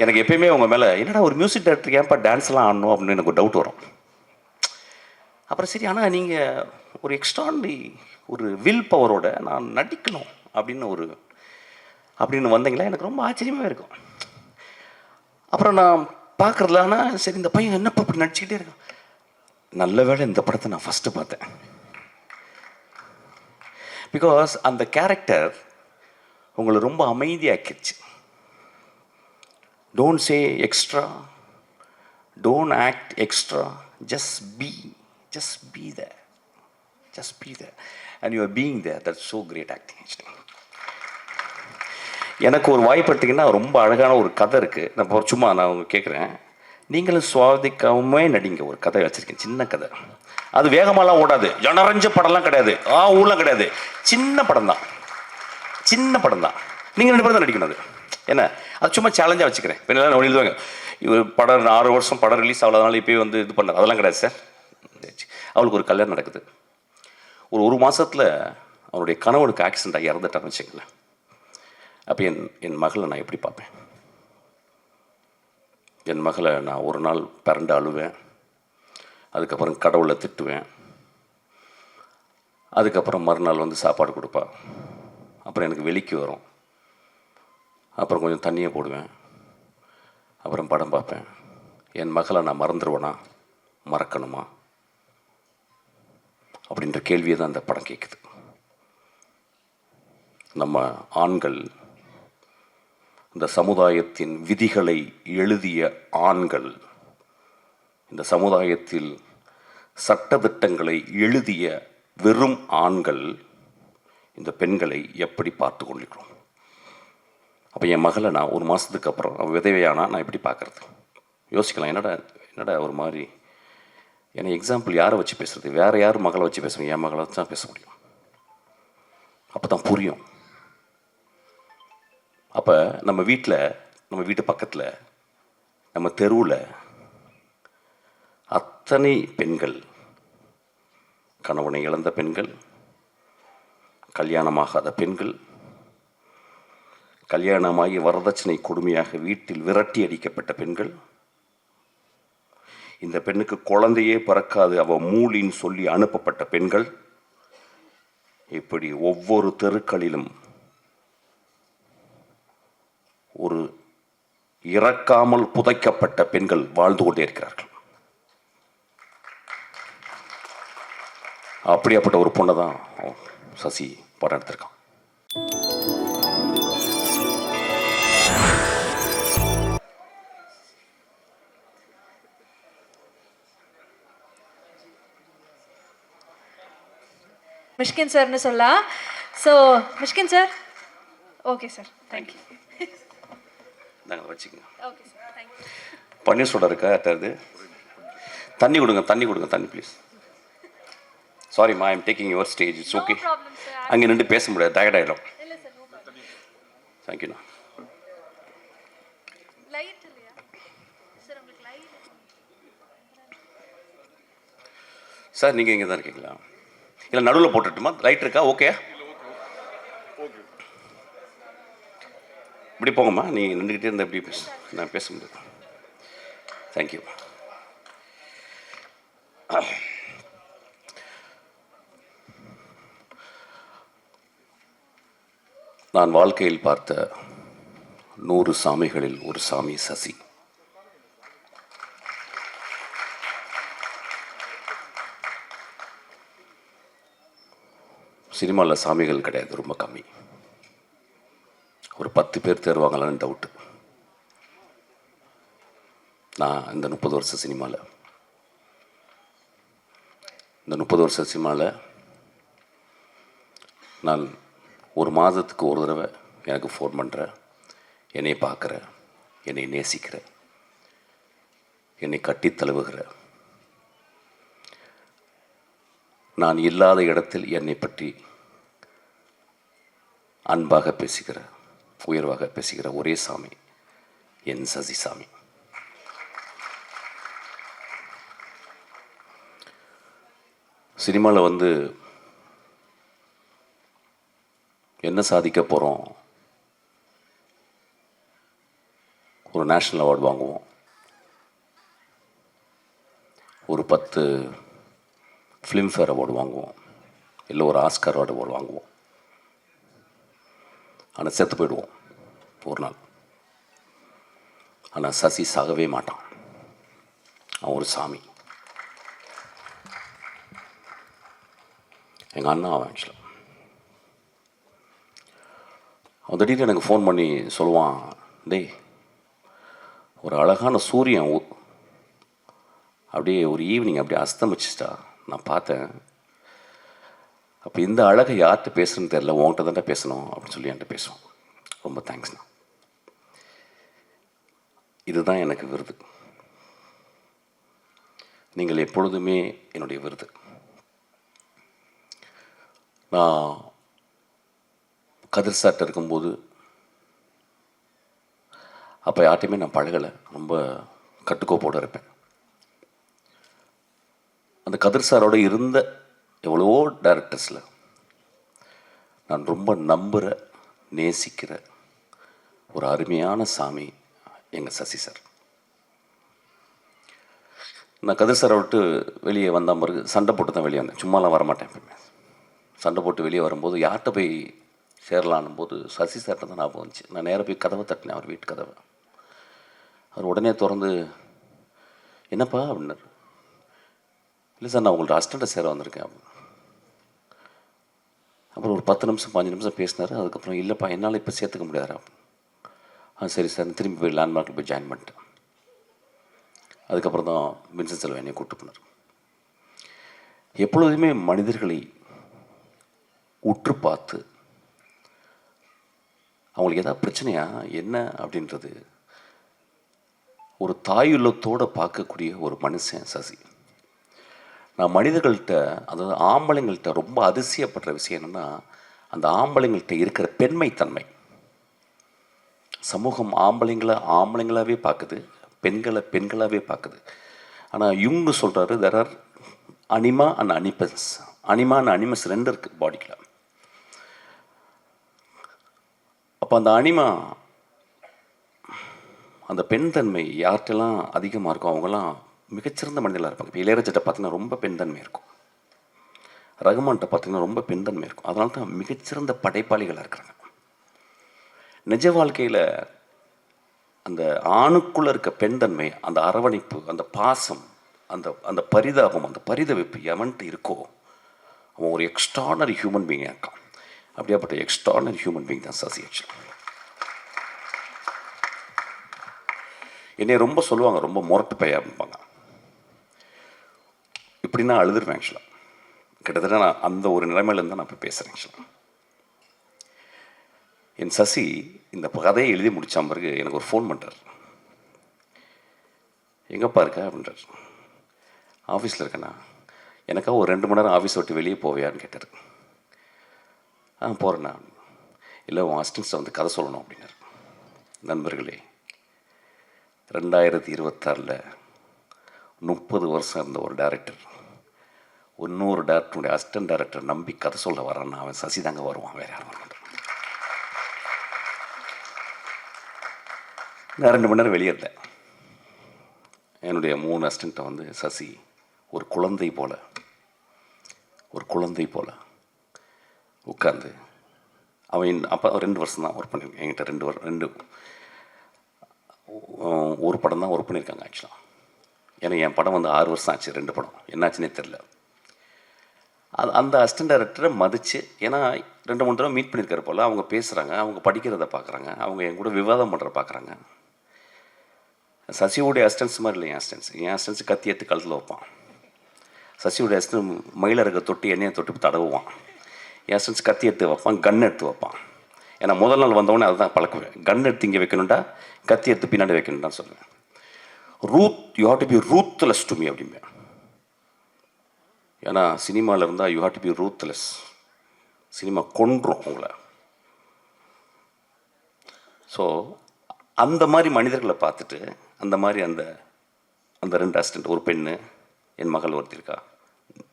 எனக்கு எப்பயுமே உங்கள் மேலே என்னடா ஒரு மியூசிக் டைரக்டர் ஏன்ப்பா டான்ஸ்லாம் ஆடணும் அப்படின்னு எனக்கு ஒரு டவுட் வரும். அப்புறம் சரி, ஆனால் நீங்கள் ஒரு எக்ஸ்ட்ரானரி ஒரு வில் பவரோட நான் நடிக்கணும் அப்படின்னு வந்தீங்களா, எனக்கு ரொம்ப ஆச்சரியமாக இருக்கும். அப்புறம் நான் பார்க்குறதுல, ஆனால் சரி இந்த பையன் என்னப்பா இப்படி நடிச்சுக்கிட்டே இருக்கான். நல்ல வேளை இந்த படத்தை நான் ஃபஸ்ட்டு பார்த்தேன். பிகாஸ் அந்த கேரக்டர் உங்களை ரொம்ப அமைதியாக்கிடுச்சு. Don't say extra, don't act extra, just be there, just be there, and you are being there. That's so great acting actually. எனக்கு ஒரு வாய்ப்பு எடுத்தீங்கன்னா ரொம்ப அழகான ஒரு கதை இருக்குது. நான் சும்மா கேட்குறேன், நீங்களும் சுவாதிக்காமே நடிங்க. ஒரு கதை வச்சுருக்கேன், சின்ன கதை. அது வேகமாலாம் ஓடாது, ஜனரஞ்ச படம்லாம் கிடையாது, ஊர்லாம் கிடையாது, சின்ன படம் தான். நீங்கள் 2 பேரும் தான் நடிக்கணும். அது என்ன, அது சும்மா சேலஞ்சாக வச்சுக்கிறேன். இப்போ எல்லாம் எழுதுவாங்க, இவர் படம் 6 வருஷம் படம் ரிலீஸ் ஆகலனால இப்போ வந்து இது பண்ணார், அதெல்லாம் கிடையாது சார். அவளுக்கு ஒரு கல்யாணம் நடக்குது. ஒரு மாதத்தில் அவனுடைய கணவனுக்கு ஆக்சிடென்ட் ஆகி இறந்துட்டான்னு வச்சுங்களேன். அப்போ என் மகளை நான் எப்படி பார்ப்பேன்? என் மகளை நான் ஒரு நாள் பிறண்டு அழுவேன், அதுக்கப்புறம் கடவுளை திட்டுவேன், அதுக்கப்புறம் மறுநாள் வந்து சாப்பாடு கொடுப்பா, அப்புறம் எனக்கு வெளிக்கு வரும், அப்புறம் கொஞ்சம் தண்ணியை போடுவேன், அப்புறம் படம் பார்ப்பேன். என் மகளை நான் மறந்துடுவேனா, மறக்கணுமா அப்படின்ற கேள்வியை தான் அந்த படம் கேட்குது. நம்ம ஆண்கள், இந்த சமுதாயத்தின் விதிகளை எழுதிய ஆண்கள், இந்த சமுதாயத்தில் சட்டதிட்டங்களை எழுதிய வெறும் ஆண்கள் இந்த பெண்களை எப்படி பார்த்து கொண்டிருக்கிறோம்? அப்போ என் மகளை நான் ஒரு மாதத்துக்கு அப்புறம் அவள் விதவையானா நான் எப்படி பார்க்குறது? யோசிக்கலாம். என்னடா ஒரு மாதிரி. ஏன்னா எக்ஸாம்பிள் யாரை வச்சு பேசுகிறது? வேறு யார் மகளை வச்சு பேசுகிறேன்? என் மகளை வச்சு தான் பேச முடியும். அப்போ தான் புரியும். அப்போ நம்ம வீட்டு பக்கத்தில், நம்ம தெருவில் அத்தனை பெண்கள், கணவனை இழந்த பெண்கள், கல்யாணமாகாத பெண்கள், கல்யாணமாகி வரதட்சணை கொடுமையாக வீட்டில் விரட்டி அடிக்கப்பட்ட பெண்கள், இந்த பெண்ணுக்கு குழந்தையே பிறக்காது அவ மூலின்னு சொல்லி அனுப்பப்பட்ட பெண்கள், இப்படி ஒவ்வொரு தெருக்களிலும் ஒரு இறக்காமல் புதைக்கப்பட்ட பெண்கள் வாழ்ந்து கொண்டே இருக்கிறார்கள். அப்படியாப்பட்ட ஒரு பொண்ணை தான் சசி படம் எடுத்திருக்கான். மிஷ்கின் சார்னு சொல்லலாம். So Mysskin sir, okay sir, thank you. நாங்கள் வச்சுக்கோங்க. Okay sir, thank you. பன்னீர் சோடா இருக்கா? யார்ட்டாவது தண்ணி கொடுங்க, தண்ணி ப்ளீஸ். சாரிம்மா, I am taking your stage. It's okay. அங்கே நின்று பேச முடியாது, டயர்ட் ஆகிடும். தேங்க்யூண்ணா. சார் நீங்கள் இங்கே தான் இருக்கீங்களா? இல்லை நடுவில் போட்டுட்டுமா? லைட் இருக்கா? ஓகே, இப்படி போங்கம்மா. நீங்கள் நின்றுக்கிட்டே இருந்தால் எப்படி நான் பேச முடியாது. தேங்க்யூ. நான் வாழ்க்கையில் பார்த்த 100 சாமிகளில் ஒரு சாமி சசி. சினிமாவில் சாமிகள் கிடையாது, ரொம்ப கம்மி. ஒரு 10 பேர் தேர்வாங்களான்னு டவுட்டு. நான் இந்த 30 வருஷ சினிமாவில் நான் ஒரு மாதத்துக்கு ஒரு தடவை எனக்கு ஃபோன் பண்ணுற, என்னை பார்க்குற, என்னை நேசிக்கிற, என்னை கட்டி தழுவுகிற, நான் இல்லாத இடத்தில் என்னை பற்றி அன்பாக பேசுகிற, உயர்வாக பேசுகிற ஒரே சாமி என் சசி சாமி. சினிமாவில் வந்து என்ன சாதிக்க போகிறோம், ஒரு நேஷ்னல் அவார்டு வாங்குவோம், ஒரு 10 ஃபிலிம்ஃபேர் அவார்டு வாங்குவோம், இல்லை ஒரு ஆஸ்கர் அவார்டு வாங்குவோம். ஆனால் செத்து போயிடுவோம் ஒரு நாள். ஆனால் சசி சாகவே மாட்டான். அவன் ஒரு சாமி. எங்கள் அண்ணா அவன் ஆக்சுவலாக. அவன் திடீர்னு எனக்கு ஃபோன் பண்ணி சொல்லுவான், டேய் ஒரு அழகான சூரியன் அப்படியே ஒரு ஈவினிங் அப்படியே அஸ்தமிச்சிட்டா நான் பார்த்தேன். அப்போ இந்த அழகை யார்கிட்ட பேசுகிறேன்னு தெரியல, உன்கிட்ட தான்டா பேசணும் அப்படின்னு சொல்லி என்கிட்ட பேசுவோம். ரொம்ப தேங்க்ஸ்ண்ணா. இதுதான் எனக்கு விருது. நீங்கள் எப்பொழுதுமே என்னுடைய விருது. நான் கதிர் சார்ட்ட இருக்கும்போது அப்போ யார்ட்டையுமே நான் பழகலை, ரொம்ப கட்டுக்கோப்போடு இருப்பேன். அந்த கதிர் சாரோடு இருந்த எவ்வளவோ டைரக்டர்ஸில் நான் ரொம்ப நம்புகிற, நேசிக்கிற ஒரு அருமையான சாமி எங்கள் சசி சார். நான் கதிர் சாரை விட்டு வெளியே வந்த பிறகு சண்டை போட்டு தான் வெளியே வந்தேன். சும்மாலாம் வரமாட்டேன். எப்பவுமே சண்டை போட்டு வெளியே வரும்போது யார்கிட்ட போய் சேரலான்னும் போது சசி சார்கிட்ட தான் ஞாபகம் வந்துச்சு. நான் நேராக போய் கதவை தட்டினேன், அவர் வீட்டு கதவை. அவர் உடனே திறந்து, என்னப்பா அப்படின்னாரு. இல்லை சார், நான் உங்கள்ட்ட அசிஸ்டண்ட்டை சேர வந்திருக்கேன். அப்புறம் ஒரு 10 நிமிஷம் 5 நிமிஷம் பேசினார். அதுக்கப்புறம் இல்லைப்பா என்னால் இப்போ சேர்த்துக்க முடியாது. சரி சார், திரும்பி போய் லேண்ட்மார்க்கில் போய் ஜாயின் பண்ணிட்டேன். அதுக்கப்புறம் தான் வின்சென்ட் செல்வம் என்னை கூப்பிட்டு போனார். எப்பொழுதுமே மனிதர்களை உற்று பார்த்து அவங்களுக்கு ஏதாவது பிரச்சனையா என்ன அப்படின்றது ஒரு தாயுள்ளத்தோடு பார்க்கக்கூடிய ஒரு மனுஷன் சசி. நான் மனிதர்கள்ட்ட, அதாவது ஆம்பளைங்கள்ட்ட ரொம்ப அதிசயப்படுற விஷயம் என்னென்னா, அந்த ஆம்பளைங்கள்ட்ட இருக்கிற பெண்மைத்தன்மை. சமூகம் ஆம்பளைங்களாகவே பார்க்குது, பெண்களை பெண்களாகவே பார்க்குது. ஆனால் இவங்க சொல்கிறாரு, there are anima and animals. Anima and animals 2 இருக்குது பாடிக்கில். அப்போ அந்த அனிமா, அந்த பெண் தன்மை யார்கிட்டலாம் அதிகமாக இருக்கும் அவங்களாம் மிகச்சிறந்த மனிதர்களாக இருப்பாங்க. இப்போ இளையராஜாட்ட பார்த்தீங்கன்னா ரொம்ப பெண் தன்மை இருக்கும், ரகுமான்கிட்ட பார்த்தீங்கன்னா ரொம்ப பெண் தன்மை இருக்கும். அதனால தான் மிகச்சிறந்த படைப்பாளிகளாக இருக்கிறாங்க. நிஜ வாழ்க்கையில் அந்த ஆணுக்குள்ளே இருக்க பெண் தன்மை, அந்த அரவணைப்பு, அந்த பாசம், அந்த அந்த பரிதாபம், அந்த பரிதவிப்பு எவன்ட்டு இருக்கோ அவன் ஒரு எக்ஸ்ட்ரானரி ஹியூமன் பீயிங்காக இருக்கான். அப்படியாப்பட்ட எக்ஸ்ட்ரானரி ஹியூமன் பீயிங் தான் சசி. ஆக்சுவலி என்னை ரொம்ப சொல்லுவாங்க, ரொம்ப முரட்டு பையா அப்படிம்பாங்க. இப்படின்னா அழுதுருவேன். ஆக்சுவலாக கிட்டத்தட்ட நான் அந்த ஒரு நிலைமையிலேருந்து தான் நான் இப்போ பேசுகிறேன். ஆக்சுவலாக என் சசி இந்த கதையை எழுதி முடித்த பிறகு எனக்கு ஒரு ஃபோன் பண்ணுறார். எங்கப்பா இருக்க அப்படின்றார். ஆஃபீஸில் இருக்கேண்ணா. எனக்காக ஒரு 2 மணி நேரம் ஆஃபீஸ் விட்டு வெளியே போவியான்னு கேட்டார். போகிறேண்ணா. இல்லை, உன் அசிஸ்டன்ஸை வந்து கதை சொல்லணும் அப்படின்னார். நண்பர்களே, 2026 30 வருஷம் இருந்த ஒரு டைரக்டர் இன்னொரு டேரக்டருடைய அசிஸ்டன்ட் டைரக்டர் நம்பி கதை சொல்ல வரான்னா அவன் சசி தாங்க வருவான், வேறு யாரும் வரமாட்டான். நான் 2 மணி நேரம் வெளியே இருந்தேன். என்னுடைய 3 அசிஸ்டண்ட்டை வந்து சசி ஒரு குழந்தை போல் உட்காந்து, அவன் அப்போ 2 வருஷம் தான் ஒர்க் பண்ணியிருக்கேன் என்கிட்ட. ஒரு படம் தான் ஒர்க் பண்ணியிருக்காங்க ஆக்சுவலாக. ஏன்னா என் படம் வந்து 6 வருஷம் ஆச்சு. 2 படம் என்னாச்சுன்னே தெரில. அந்த அசிஸ்டன்ட் டைரக்டரை மதித்து, ஏன்னா 2-3 தடவை மீட் பண்ணியிருக்கிற போல் அவங்க பேசுகிறாங்க, அவங்க படிக்கிறத பார்க்குறாங்க, அவங்க என் கூட விவாதம் பண்ணுற பார்க்குறாங்க. சசியோடைய அசிஸ்டன்ஸ் மாதிரி இல்லை என் அசிஸ்டன்ஸ் கத்தி எடுத்து கழுத்தில் வைப்பான். சசியோடைய அசிஸ்டன்ஸ் மயிலருக்க தொட்டு எண்ணெயை தொட்டு தடவுவான். என் அசிஸ்டன்ஸ் கத்தி எடுத்து வைப்பான், கன் எடுத்து வைப்பான். ஏன்னா முதல் நாள் வந்தவொடனே அதை தான் பழக்குவேன். கன் எடுத்து இங்கே வைக்கணுண்டா, கத்தி எடுத்து பின்னாடி வைக்கணும்னு சொல்லுவேன். You have to be ruthless to me அப்படிம்பேன். ஏன்னா சினிமாவில் இருந்தால் you have to be ruthless. Cinema கொன்றும் உங்களை. ஸோ அந்த மாதிரி மனிதர்களை பார்த்துட்டு, அந்த மாதிரி அந்த 2 அசிஸ்டண்ட், ஒரு பெண்ணு, என் மகள் ஒருத்தர் இருக்கா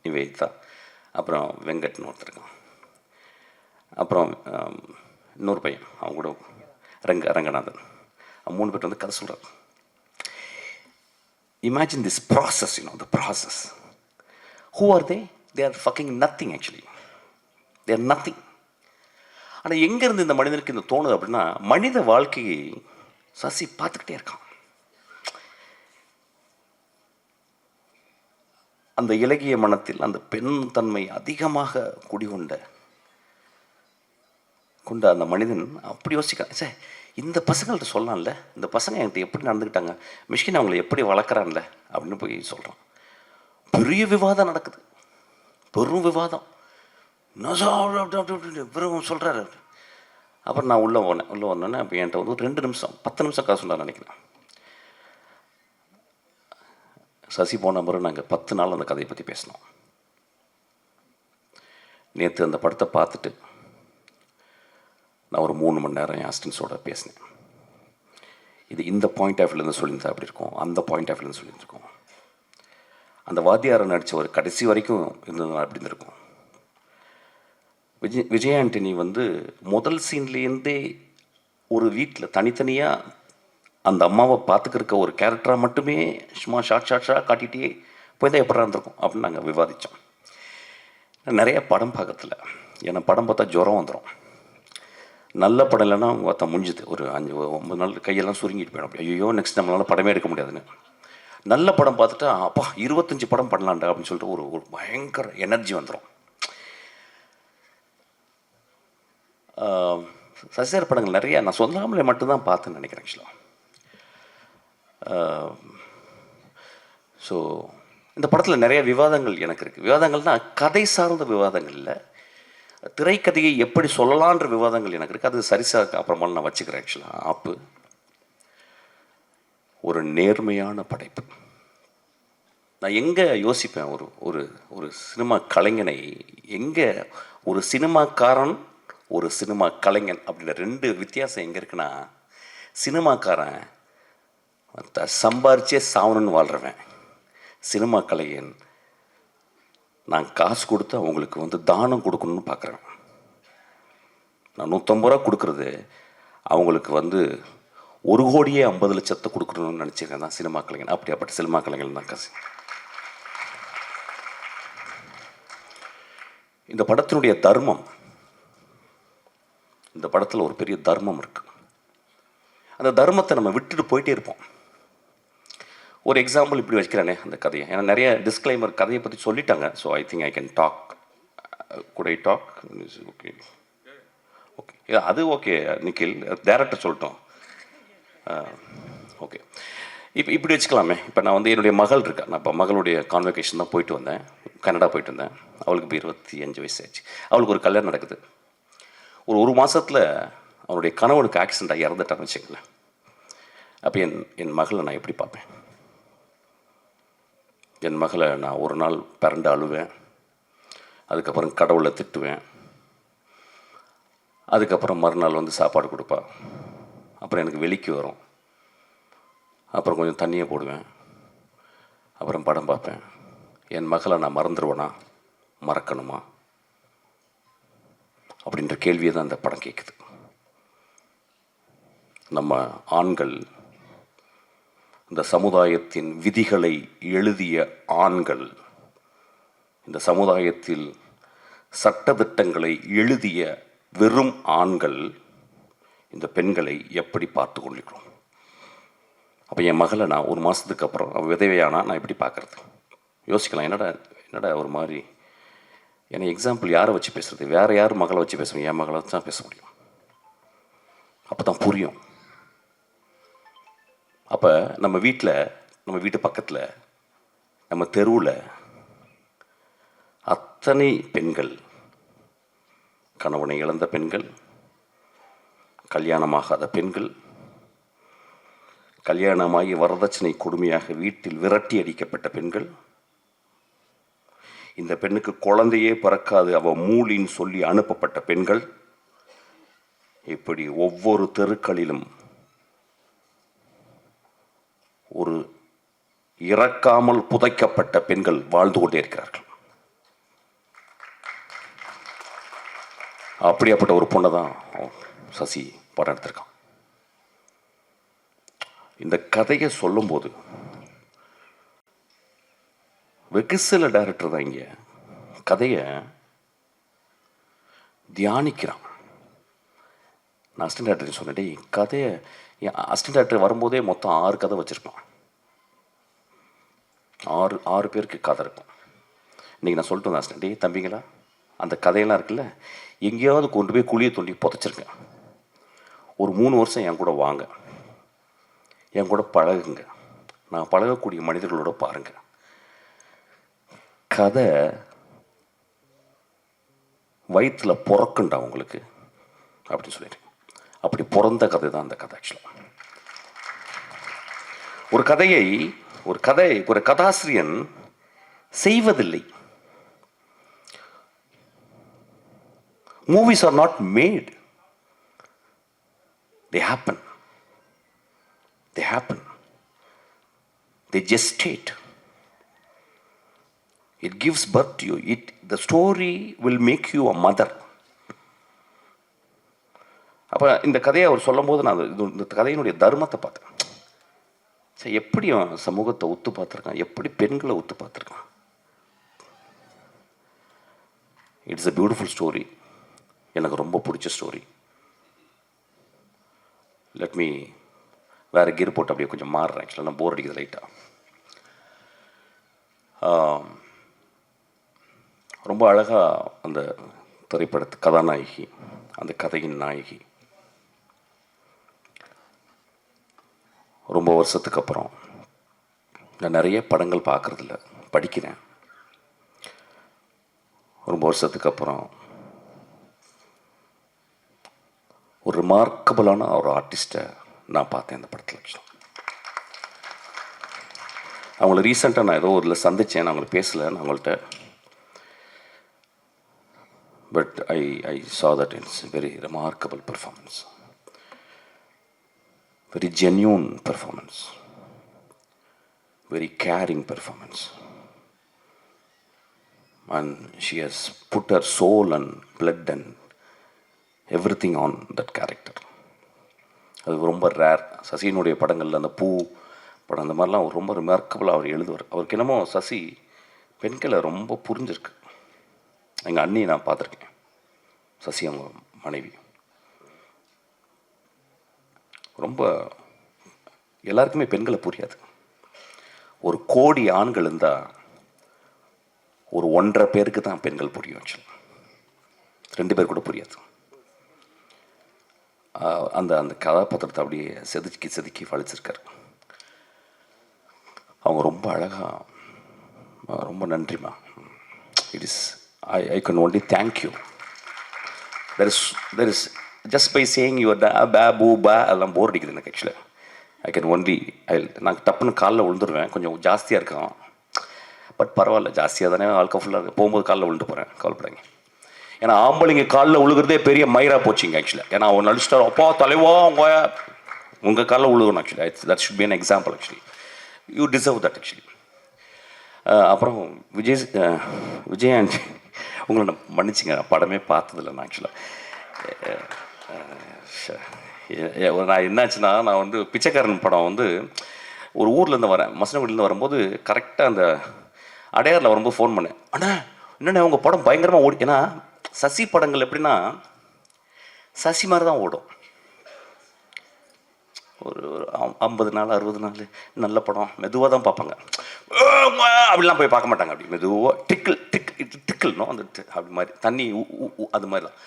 நிவேதிதா, அப்புறம் வெங்கட்னு ஒருத்தர் இருக்கான், அப்புறம் இன்னொரு பையன் அவங்க கூட ரங்கநாதன். 3 பேர் வந்து கதை சொல்கிறார். Imagine this process, the process. Who are they? They are fucking nothing. Actually they are nothing. ஆனால் எங்கேருந்து இந்த மனிதனுக்கு இந்த தோணுது அப்படின்னா, மனித வாழ்க்கையை சசி பார்த்துக்கிட்டே இருக்கான். அந்த இலகிய மனத்தில் அந்த பெண் தன்மை அதிகமாக குடிகொண்ட அந்த மனிதன் அப்படி யோசிக்கிறான், சார் இந்த பசங்கள்கிட்ட சொல்லலாம்ல, இந்த பசங்க என்கிட்ட எப்படி நடந்துக்கிட்டாங்க, மிஷ்கின் அவங்களை எப்படி வளர்க்குறான்ல அப்படின்னு போய் சொல்கிறான். பெரிய விவாதம் நடக்குது, பெரும் விவாதம். வெறும் சொல்கிறாரு. அப்புறம் நான் உள்ளே வந்தோன்னே அப்போ என்கிட்ட வந்து ஒரு 2 நிமிஷம் 10 நிமிஷம் கதை சொன்னார் நினைக்கிறேன். சசி போன பிறகு நாங்கள் 10 நாள் அந்த கதையை பற்றி பேசினோம். நேற்று அந்த படத்தை பார்த்துட்டு நான் ஒரு 3 மணி நேரம் என் அசிஸ்டன்ஸோட பேசினேன். இது இந்த பாயிண்ட் ஆஃப் வியூலேருந்து சொல்லியிருந்தா அப்படி இருக்கும், அந்த பாயிண்ட் ஆஃப் வியூலேருந்து சொல்லியிருந்துருக்கோம். அந்த வாத்தியாரை நடித்த ஒரு கடைசி வரைக்கும் இருந்ததுனா அப்படி இருந்திருக்கும். விஜய் ஆண்டனி வந்து முதல் சீன்லேருந்தே ஒரு வீட்டில் தனித்தனியாக அந்த அம்மாவை பார்த்துக்கிருக்க ஒரு கேரக்டராக மட்டுமே சும்மா ஷார்ட்டாக காட்டிகிட்டே போய் தான் எப்படி இருந்திருக்கும் அப்படின்னு நாங்கள் விவாதித்தோம். நிறைய படம் பார்க்கறதில்ல, ஏன்னா படம் பார்த்தா ஜுரம் வந்துடும். நல்ல படம் இல்லைன்னா ஒருத்த முடிஞ்சுது, ஒரு 5-9 நாள் கையெல்லாம் சுருங்கிட்டு போயிடும். ஐயோ நெக்ஸ்ட் நம்மளால் படமே எடுக்க முடியாதுன்னு. நல்ல படம் பார்த்துட்டா அப்பா 25 படம் பண்ணலான்டா அப்படின்னு சொல்லிட்டு ஒரு பயங்கர எனர்ஜி வந்துடும். சசிசார் படங்கள் நிறையா நான் சொல்லாமலே மட்டும்தான் பார்த்தேன்னு நினைக்கிறேன் ஆக்சுவலாக. ஸோ இந்த படத்தில் நிறைய விவாதங்கள் எனக்கு இருக்குது. விவாதங்கள்னால் கதை சார்ந்த விவாதங்கள் இல்லை, திரைக்கதையை எப்படி சொல்லலான்ற விவாதங்கள் எனக்கு இருக்குது. அது சரிசாக அப்புறமா நான் வச்சுக்கிறேன். ஆக்சுவலாக ஆப்பு ஒரு நேர்மையான படைப்பு. நான் எங்கே யோசிப்பேன், ஒரு சினிமா கலைஞனை எங்கே, ஒரு சினிமாக்காரன் ஒரு சினிமா கலைஞன் அப்படின்ற 2 வித்தியாசம் எங்கே இருக்குன்னா, சினிமாக்காரன் சம்பாரிச்சே சாவணுன்னு வாழ்கிறவன். சினிமா கலைஞன் நான் காசு கொடுத்து அவங்களுக்கு வந்து தானம் கொடுக்கணும்னு பார்க்குறேன். நான் 150 ரூபா கொடுக்குறது அவங்களுக்கு வந்து 1,50,00,000 கொடுக்கணும்னு நினச்சிருக்கேன் தான் சினிமா கலைஞன். அப்படியாப்பட்ட சினிமா கலைஞன் தான் காசு. இந்த படத்தினுடைய தர்மம், இந்த படத்தில் ஒரு பெரிய தர்மம் இருக்குது. அந்த தர்மத்தை நம்ம விட்டுட்டு போயிட்டே இருப்போம். ஒரு எக்ஸாம்பிள் இப்படி வச்சுக்கிறானே அந்த கதையை, ஏன்னா நிறைய டிஸ்க்ளைமர் கதையை பற்றி சொல்லிட்டாங்க. So I think I can talk. Good I talk? Okay okay, அது ஓகே நிக்கில், டேரக்டர் சொல்லிட்டோம். ஓகே, இப்படி வச்சுக்கலாமே. இப்போ நான் வந்து என்னுடைய மகள் இருக்கா, நான் இப்போ மகளுடைய கான்வெகேஷன் தான் போயிட்டு வந்தேன், கனடா போயிட்டு வந்தேன். அவளுக்கு இப்போ 25 வயசு ஆச்சு. அவளுக்கு ஒரு கல்யாணம் நடக்குது. ஒரு மாதத்தில் அவனுடைய கணவனுக்கு ஆக்சிடென்ட் ஆகி இறந்துட்டான்னு வச்சுங்களேன். அப்போ என் மகளை நான் எப்படி பார்ப்பேன்? என் மகளை நான் ஒரு நாள் பிறண்டு அழுவேன், அதுக்கப்புறம் கடவுளை திட்டுவேன், அதுக்கப்புறம் மறுநாள் வந்து சாப்பாடு கொடுப்பா, அப்புறம் எனக்கு வெளிக்கு வரும், அப்புறம் கொஞ்சம் தண்ணியை போடுவேன், அப்புறம் படம் பார்ப்பேன். என் மகளை நான் மறந்துடுவேனா, மறக்கணுமா அப்படின்ற கேள்வியை தான் இந்த படம் கேட்குது. நம்ம ஆண்கள், இந்த சமுதாயத்தின் விதிகளை எழுதிய ஆண்கள், இந்த சமுதாயத்தில் சட்டதிட்டங்களை எழுதிய வெறும் ஆண்கள் இந்த பெண்களை எப்படி பார்த்து கொண்டிருக்கிறோம்? அப்போ என் மகளை நான் ஒரு மாதத்துக்கு அப்புறம் அவள் விதவையானா நான் எப்படி பார்க்குறது? யோசிக்கலாம். என்னடா ஒரு மாதிரி, ஏன்னா எக்ஸாம்பிள் யாரை வச்சு பேசுகிறது? வேறு யார் மகளை வச்சு பேசுவேன்? என் மகளை வச்சு தான் பேச முடியும். அப்போ தான் புரியும். அப்போ நம்ம வீட்டில், நம்ம வீட்டு பக்கத்தில், நம்ம தெருவில் அத்தனை பெண்கள், கணவனை இழந்த பெண்கள், கல்யாணமாகாத பெண்கள், கல்யாணமாகி வரதட்சணை கொடுமையாக வீட்டில் விரட்டி அடிக்கப்பட்ட பெண்கள், இந்த பெண்ணுக்கு குழந்தையே பிறக்காது அவ மூலின்னு சொல்லி அனுப்பப்பட்ட பெண்கள், இப்படி ஒவ்வொரு தெருக்களிலும் ஒரு இறக்காமல் புதைக்கப்பட்ட பெண்கள் வாழ்ந்து கொண்டே இருக்கிறார்கள். அப்படியாப்பட்ட ஒரு பொண்ணை தான் சசி படம் எடுத்திருக்கான். இந்த கதையை சொல்லும்போது வெகு சில டைரக்டர் தான் இங்கே கதையை தியானிக்கிறான். நான் அசிஸ்டன்ட் டேரக்டர் சொன்னேன், கதையை அசிஸ்டன்ட் டேரக்டர் வரும்போதே மொத்தம் 6 கதை வச்சுருப்பான். 6 பேருக்கு கதை இருக்கும். இன்றைக்கி நான் சொல்லிட்டு வந்தேன் அசிஸ்டன்ட், தம்பிங்களா அந்த கதையெல்லாம் இருக்குல்ல, எங்கேயாவது கொண்டு போய் குழியை தோண்டி புதைச்சிருக்கேன். ஒரு 3 வருஷம் என் கூட வாங்க, என் கூட பழகுங்க, நான் பழகக்கூடிய மனிதர்களோட பாருங்கள். கதை வயிற்றில் பிறக்குண்டா உங்களுக்கு அப்படின்னு சொல்லிட்டு, அப்படி பிறந்த கதை தான் அந்த கதை. ஆக்சுவலாக ஒரு கதாசிரியன் செய்வதில்லை. Movies are not made, they happen, they gestate, it gives birth to you, the story will make you a mother. அப்போ இந்த கதையை அவர் சொல்லும் போது நான் இந்த கதையினுடைய தர்மத்தை பார்த்தேன். சரி, எப்படி அவன் சமூகத்தை ஒத்து பார்த்துருக்கான், எப்படி பெண்களை ஒத்து பார்த்துருக்கான். It's a beautiful story. எனக்கு ரொம்ப பிடிச்ச ஸ்டோரி. லெட் மீ வேறு கீர் போட்டு அப்படியே கொஞ்சம் மாறுறேன். ஆக்சுவலாக நான் போர் அடிக்குது லைட்டாக. ரொம்ப அழகாக அந்த திரைப்படத்து கதாநாயகி, அந்த கதையின் நாயகி, ரொம்ப வருஷத்துக்கு அப்புறம், நான் நிறைய படங்கள் பார்க்குறதில்ல, படிக்கிறேன். ரொம்ப வருஷத்துக்கு அப்புறம் ஒரு ரிமார்க்கபிளான ஒரு ஆர்டிஸ்ட்டை நான் பார்த்தேன் இந்த படத்தில். ஆக்சுவலாக அவங்கள ரீசெண்டாக நான் ஏதோ ஒரு சந்தித்தேன், நான் அவங்கள பேசலை நான் அவங்கள்ட்ட. But I saw that it's very remarkable performance, very genuine performance, very caring performance, and she has put her soul and blood and everything on that character. அது ரொம்ப ரேர். சசியினுடைய படங்களில் அந்த பூ படம் அந்த மாதிரிலாம் ரொம்ப ரிமார்க்கபிளாக அவர் எழுதுவார். அவருக்கு என்னமோ சசி பெண்களை ரொம்ப புரிஞ்சிருக்கு. எங்கள் அண்ணி நான் பார்த்துருக்கேன், சசி அவங்க மனைவி. ரொம்ப எல்லாருக்குமே பெண்களை புரியாது. ஒரு கோடி ஆண்கள் இருந்தால் ஒரு 1.5 பேருக்கு தான் பெண்கள் புரியும். ஆக்சுவலாக 2 பேர் கூட புரியாது. அந்த அந்த கதாபாத்திரத்தை அப்படியே செதுக்கி வளைச்சிருக்காரு. அவங்க ரொம்ப அழகாக, ரொம்ப நன்றிம்மா. It is I can only thank you. There is just by saying your பே பூ பே அதெல்லாம் போர் அடிக்குது எனக்கு. ஆக்சுவலாக ஐ கேன் ஒன்லி நான் டப்புன்னு காலில் விழுந்துருவேன். கொஞ்சம் ஜாஸ்தியாக இருக்கான், பட் பரவாயில்ல, ஜாஸ்தியாக தானே வாழ்க்கை ஃபுல்லாக இருக்குது. போகும்போது காலில் விழுந்து போகிறேன், கவலைப்படாங்க. ஏன்னா ஆம்பளைங்க காலில் விழுகிறதே பெரிய மயிராக போச்சுங்க. ஆக்சுவலாக ஏன்னா அவன் நடிச்சிட்டார், அப்பா தலைவா உங்கள் காலில் விழுகணும். Actually that should be an example. Actually you deserve that. Actually அப்புறம் விஜய் ஆண்டி, உங்களை நான் மன்னிச்சிங்க, நான் படமே பார்த்ததில்லை நான். ஆக்சுவலாக நான் என்னாச்சுன்னா, நான் வந்து பிச்சைக்காரன் படம் வந்து ஒரு ஊர்லேருந்து வரேன், மசனகுடியிலேருந்து வரும்போது கரெக்டாக அந்த அடையாரில் வரும்போது ஃபோன் பண்ணேன், அண்ணா என்னண்ணே உங்கள் படம் பயங்கரமாக ஓடி. ஏன்னா சசி படங்கள் எப்படின்னா சசி மாதிரி தான் ஓடும். ஒரு 50 நாள் 60 நாள் நல்ல படம் மெதுவாக தான் பார்ப்பாங்க. அப்படிலாம் போய் பார்க்க மாட்டாங்க. அப்படி மெதுவாக டிக்கிள்னோ அந்த அப்படி மாதிரி தண்ணி அது மாதிரி தான்.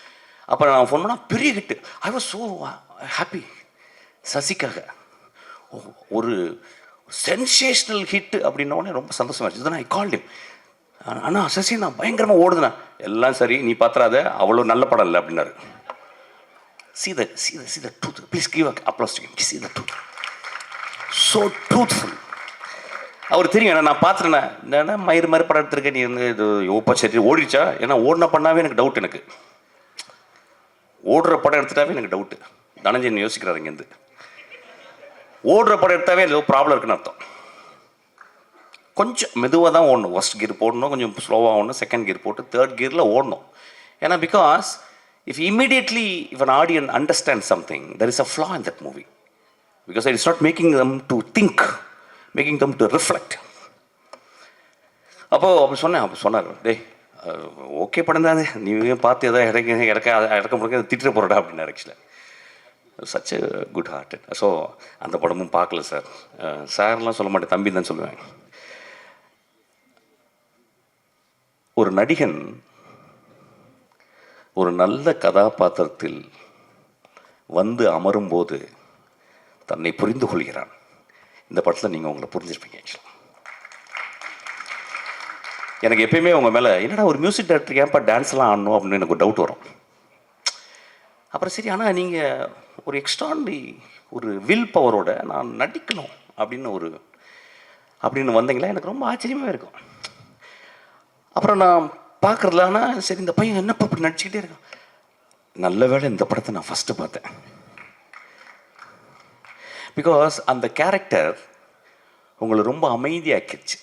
அப்புறம் நான் ஃபோன் பண்ணால் பெரிய hit. I was so happy சசிக்காக. ஒரு சென்சேஷ்னல் ஹிட்டு அப்படின்னோடனே ரொம்ப சந்தோஷமாக இருந்துச்சு. இதுதான் ஐ கால்ட் ஹிம், அண்ணா சசி நான் பயங்கரமாக ஓடுதுண்ணா. எல்லாம் சரி, நீ பார்த்துறாத, அவ்வளோ நல்ல படம் இல்லை அப்படின்னாரு. See the truth. Please give applause to him. See the truth. So truthful. அவர் தெரியும் நான் பார்த்துட்டேன். என்னன்னா மயிறு மாதிரி படம் எடுத்திருக்கேன், நீ வந்து இது ஓப்பா சரி ஓடிச்சா. ஏன்னா ஓடின பண்ணாவே எனக்கு டவுட். எனக்கு ஓடுற படம் எடுத்துட்டாவே எனக்கு டவுட்டு. தனஞ்சயன் யோசிக்கிறாரு இங்கேருந்து. ஓடுற படம் எடுத்தாவே ஏதோ ப்ராப்ளம் இருக்குன்னு அர்த்தம். கொஞ்சம் மெதுவாக தான் ஓடணும். ஃபர்ஸ்ட் கியர் போடணும், கொஞ்சம் ஸ்லோவாக ஓடணும், செகண்ட் கியர் போட்டு தேர்ட் கியரில் ஓடணும். ஏன்னா because if an audience understands something, there is a flaw in that movie. Because it's not making them to think, making them to reflect. அப்போ சொன்னார், டேய் ஓகே படம் தான், நீ பார்த்து எதாவது இறக்க முடியாது திட்டுற போகிறடா அப்படின்னாரு. ஆக்சுவலாக such a good heart. So அந்த படமும் பார்க்கல சார். சார்லாம் சொல்ல மாட்டேன், தம்பி தான் சொல்லுவேன். ஒரு நடிகன் ஒரு நல்ல கதாபாத்திரத்தில் வந்து அமரும்போது தன்னை புரிந்து கொள்கிறான். இந்த படத்தில் நீங்கள் உங்களை புரிஞ்சிருப்பீங்க. ஆக்சுவலாக எனக்கு எப்பயுமே உங்கள் மேலே என்னடா ஒரு மியூசிக் டைரக்டர் ஏன்ப்பா டான்ஸ்லாம் ஆடணும் அப்படின்னு எனக்கு ஒரு டவுட் வரும். அப்புறம் சரி, ஆனால் நீங்கள் ஒரு எக்ஸ்ட்ரானரி ஒரு வில் பவரோட நான் நடிக்கணும் அப்படின்னு வந்தீங்களா, எனக்கு ரொம்ப ஆச்சரியமாக இருக்கும். அப்புறம் நான் பார்க்குறதுல, ஆனால் சரி இந்த பையன் என்னப்பா அப்படி நடிச்சுக்கிட்டே இருக்கான். நல்ல வேளை இந்த படத்தை நான் ஃபஸ்ட்டு பார்த்தேன். பிகாஸ் அந்த கேரக்டர் உங்களை ரொம்ப அமைதியாக்கிடுச்சு.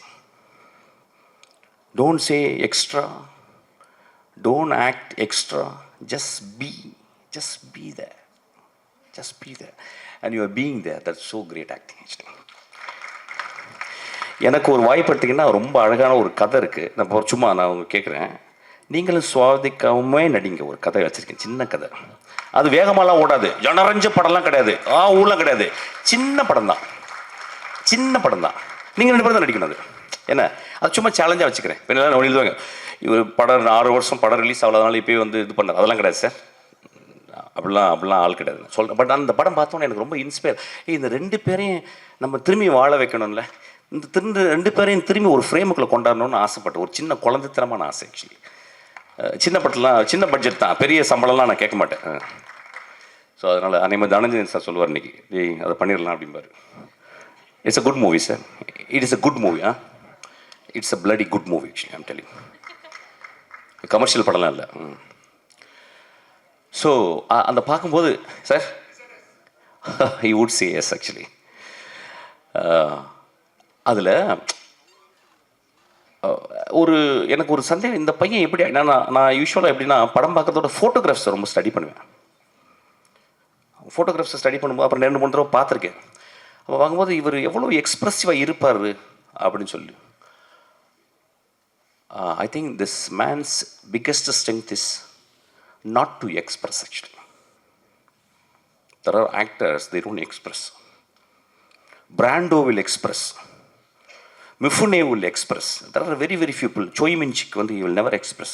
Don't say extra, don't act extra, just be there, and you are being there. That's so great acting actually. எனக்கு ஒரு வாய்ப்பு எடுத்தீங்கன்னா ரொம்ப அழகான ஒரு கதை இருக்குது. நான் அவங்க கேட்குறேன், நீங்களும் சுவாதிக்காமே நடிங்க. ஒரு கதை வச்சுருக்கேன், சின்ன கதை. அது வேகமாலாம் ஓடாது, ஜனரஞ்ச படம்லாம் கிடையாது, ஊர்லாம் கிடையாது, சின்ன படம் தான். நீங்கள் 2 பேரும் தான் நடிக்கணும். அது என்ன, அது சும்மா சேலஞ்சாக வச்சுக்கிறேன். இப்போ எல்லாம் எழுதுவாங்க, இவர் படம் 6 வருஷம் படம் ரிலீஸ் ஆகாதனால இப்போயே வந்து இது பண்ணார். அதெல்லாம் கிடையாது சார், அப்படிலாம் ஆள் கிடையாது சொல்கிறேன். பட் அந்த படம் பார்த்தோன்னே எனக்கு ரொம்ப இன்ஸ்பயர். இந்த 2 பேரையும் நம்ம திரும்பி வாழ வைக்கணும்ல, இந்த 2 பேரையும் திரும்பி ஒரு ஃப்ரேமுக்குள்ளே கொண்டாடணும்னு ஆசைப்பட்டேன். ஒரு சின்ன குழந்தைத்தனமான ஆசை. ஆக்சுவலி சின்ன படத்துலாம் சின்ன பட்ஜெட் தான், பெரிய சம்பளம்லாம் நான் கேட்க மாட்டேன். ஸோ அதனால் அனைவரும் தனஞ்சன் சார் சொல்லுவார், இன்றைக்கி அதை பண்ணிடலாம் அப்படிம்பாரு. It's a good movie sir, it is a good movie. It's a bloody good movie actually, I'm telling. Commercial படம்லாம் இல்லை. ஸோ அந்த பார்க்கும்போது sir I would say yes. Actually அதில் எனக்கு ஒரு சந்தேகம், இந்த பையன் எப்படி, நான் யூஸ்வலாக எப்படின்னா படம் பார்க்கறதோட ஃபோட்டோகிராஃப்ஸை ரொம்ப ஸ்டடி பண்ணுவேன். ஃபோட்டோகிராஃப்ஸை ஸ்டடி பண்ணும்போது அப்புறம் 2-3 தடவை பார்த்துருக்கேன். அப்போ பார்க்கும்போது இவர் எவ்வளோ எக்ஸ்ப்ரெசிவாக இருப்பார் அப்படின்னு சொல்லி. I think this man's biggest strength is not to express actually. There are actors, they don't express. Brando will express. Mifune will express. There are very few people. Choi Min-sik வந்து he will never express.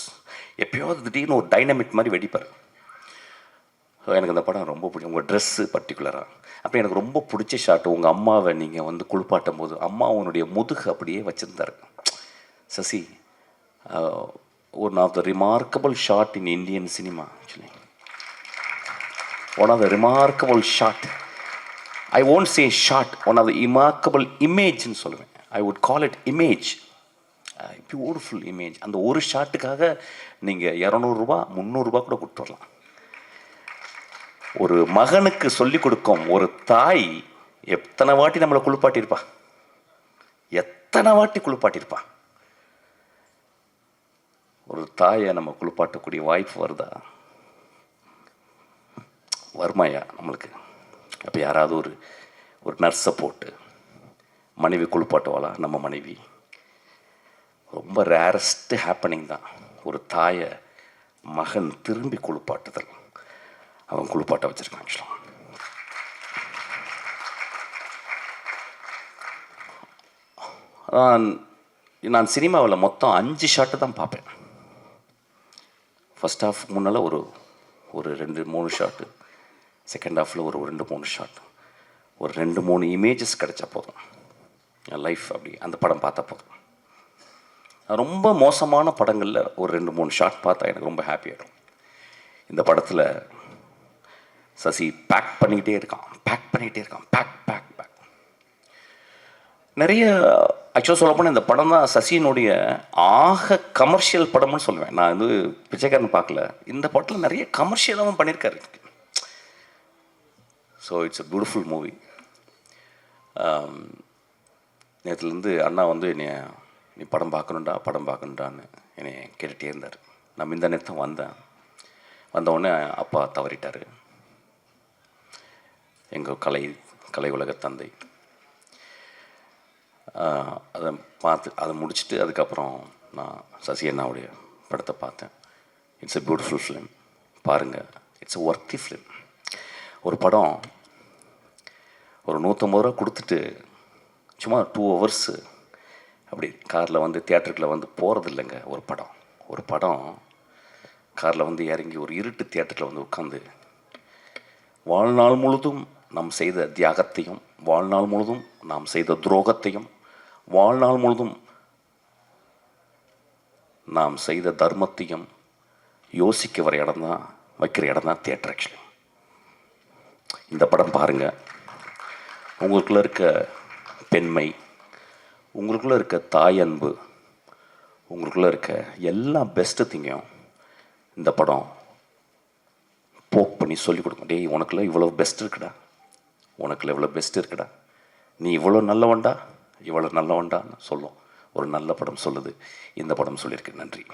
எப்பயாவது திடீர்னு ஒரு dynamic மாதிரி வெடிப்பார். எனக்கு அந்த படம் ரொம்ப பிடிக்கும். உங்கள் ட்ரெஸ்ஸு பர்டிகுலராக. அப்புறம் எனக்கு ரொம்ப பிடிச்ச ஷாட்டு, உங்கள் அம்மாவை நீங்கள் வந்து குளிப்பாட்டும் போது அம்மா உன்னுடைய முதுகு அப்படியே வச்சுருந்தாரு. Sasi, one of the remarkable shot in Indian cinema actually. One of the remarkable shot. I won't say shot, one of the remarkable image ன்னு சொல்லுவேன். I would call it image. Beautiful image. அந்த ஒரு ஷாட்டுக்காக நீங்கள் 200 ரூபா 300 ரூபா கூட கொடுத்து வரலாம். ஒரு மகனுக்கு சொல்லிக் கொடுக்கும் ஒரு தாய் எத்தனை வாட்டி நம்மளை குளிப்பாட்டியிருப்பா, ஒரு தாயை நம்ம குளிப்பாட்டக்கூடிய வாய்ப்பு வருதா, வருமாயா நம்மளுக்கு? அப்போ யாராவது ஒரு நர்ஸை போட்டு மனைவி குளிப்பாட்டுவாளா? நம்ம மனைவி ரொம்ப ரேரஸ்ட் ஹேப்பனிங் தான். ஒரு தாயை மகன் திரும்பி குளிப்பாட்டுதல், அவன் குளிப்பாட்ட வச்சிருக்கான். ஆக்சுவலாக நான் சினிமாவில் மொத்தம் 5 ஷாட்டு தான் பார்ப்பேன். ஃபஸ்ட் ஹாஃப் முன்னால் ஒரு 2-3 ஷாட்டு, செகண்ட் ஹாஃபில் ஒரு 2-3 ஷாட், ஒரு 2-3 இமேஜஸ் கிடைச்சா போதும். என் லைஃப் அப்படி அந்த படம் பார்த்தா போதும். ரொம்ப மோசமான படங்களில் ஒரு 2-3 ஷாட் பார்த்தா எனக்கு ரொம்ப ஹாப்பியாகிடும். இந்த படத்தில் சசி பேக் பண்ணிக்கிட்டே இருக்கான். பேக் நிறைய. ஆக்சுவலாக சொல்லப்போனால் இந்த படம் தான் சசியினுடைய கமர்ஷியல் படம்னு சொல்லுவேன். நான் வந்து பிச்சைக்காரன் பார்க்கல, இந்த படத்தில் நிறைய கமர்ஷியலாகவும் பண்ணியிருக்காரு. So it's a beautiful movie. நேற்றுலேருந்து அண்ணா வந்து நீ படம் பார்க்கணுண்டான்னு என்னை கேட்டுகிட்டே இருந்தார். நான் இந்த நேரத்தை வந்தவுடனே அப்பா தவறிட்டார். எங்கள் கலை கலை உலக தந்தை. அதை முடிச்சுட்டு அதுக்கப்புறம் நான் சசி அண்ணாவுடைய படத்தை பார்த்தேன். It's a beautiful film. பாருங்கள், இட்ஸ் எ ஒர்த்தி ஃபிலிம். ஒரு படம் ஒரு 150 ரூபா கொடுத்துட்டு சும்மா 2 hours அப்படி காரில் வந்து தியேட்டருக்குள்ளே வந்து போகிறது இல்லைங்க. ஒரு படம் காரில் வந்து இறங்கி ஒரு இருட்டு தியேட்டரில் வந்து உட்காந்து வாழ்நாள் முழுதும் நாம் செய்த தியாகத்தையும், வாழ்நாள் முழுதும் நாம் செய்த துரோகத்தையும், வாழ்நாள் முழுதும் நாம் செய்த தர்மத்தையும் யோசிக்க வர இடம் தான், வைக்கிற இடம் தான் தியேட்டர். ஆக்சுவலி இந்த படம் பாருங்கள். உங்களுக்குள்ளே இருக்க பெண்மை, உங்களுக்குள்ளே இருக்க தாய் அன்பு, உங்களுக்குள்ளே இருக்க எல்லா பெஸ்ட்டு திங்கையும் இந்த படம் போக் பண்ணி சொல்லிக் கொடுக்கும். டேய், உனக்குள்ள இவ்வளோ பெஸ்ட் இருக்குடா, உனக்குள்ள இவ்வளோ பெஸ்ட் இருக்குடா, நீ இவ்வளோ நல்லவன்டான்னு சொல்லும். ஒரு நல்ல படம் சொல்லுது, இந்த படம் சொல்லியிருக்கு. நன்றி.